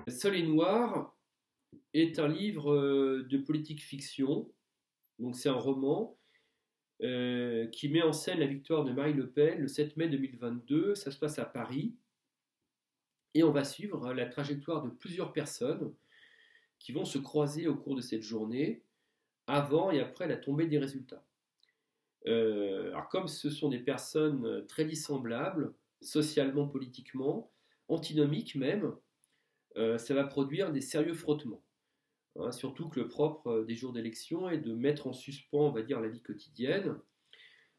Seul et Noir est un livre de politique fiction, donc c'est un roman qui met en scène la victoire de Marine Le Pen le 7 mai 2022. Ça se passe à Paris et on va suivre la trajectoire de plusieurs personnes qui vont se croiser au cours de cette journée, avant et après la tombée des résultats. Alors comme ce sont des personnes très dissemblables, socialement, politiquement, antinomiques même, ça va produire des sérieux frottements. Hein, surtout que le propre des jours d'élection est de mettre en suspens, on va dire, la vie quotidienne,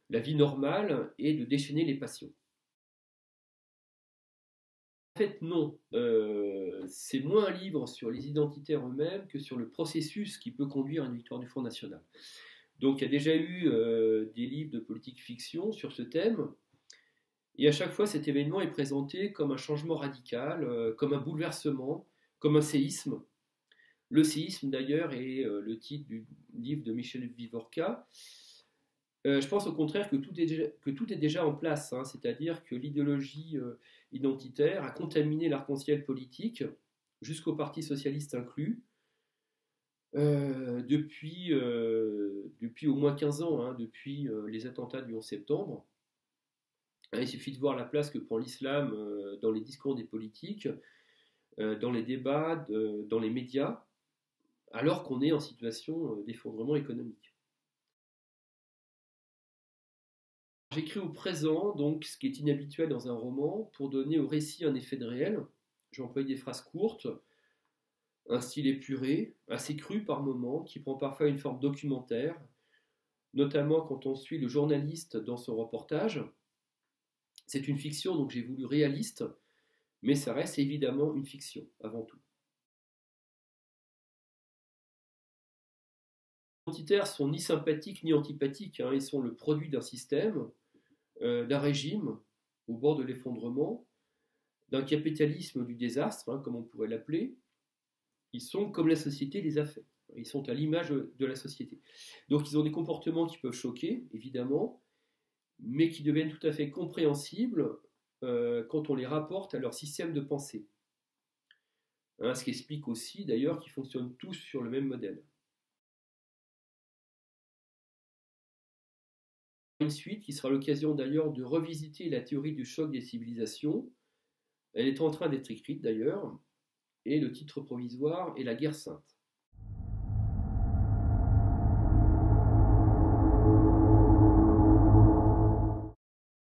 la vie normale, et de déchaîner les passions. En fait, non. C'est moins un livre sur les identitaires eux-mêmes que sur le processus qui peut conduire à une victoire du Front National. Donc il y a déjà eu des livres de politique fiction sur ce thème, et à chaque fois cet événement est présenté comme un changement radical, comme un bouleversement, comme un séisme. Le séisme d'ailleurs est le titre du livre de Michel Vivorca. Je pense au contraire que tout est déjà en place, hein, c'est-à-dire que l'idéologie identitaire a contaminé l'arc-en-ciel politique, jusqu'au Parti socialiste inclus, depuis au moins 15 ans, hein, depuis les attentats du 11 septembre. Il suffit de voir la place que prend l'islam dans les discours des politiques, dans les débats, dans les médias, alors qu'on est en situation d'effondrement économique. J'écris au présent, donc ce qui est inhabituel dans un roman, pour donner au récit un effet de réel. J'ai employé des phrases courtes, un style épuré, assez cru par moments, qui prend parfois une forme documentaire, notamment quand on suit le journaliste dans son reportage. C'est une fiction, donc j'ai voulu réaliste, mais ça reste évidemment une fiction, avant tout. Les identitaires sont ni sympathiques ni antipathiques, hein, ils sont le produit d'un système, d'un régime au bord de l'effondrement, d'un capitalisme du désastre, hein, comme on pourrait l'appeler. Ils sont comme la société les a fait. Ils sont à l'image de la société. Donc ils ont des comportements qui peuvent choquer, évidemment, mais qui deviennent tout à fait compréhensibles quand on les rapporte à leur système de pensée. Hein, ce qui explique aussi d'ailleurs qu'ils fonctionnent tous sur le même modèle. Une suite qui sera l'occasion d'ailleurs de revisiter la théorie du choc des civilisations. Elle est en train d'être écrite d'ailleurs, et le titre provisoire est La guerre sainte.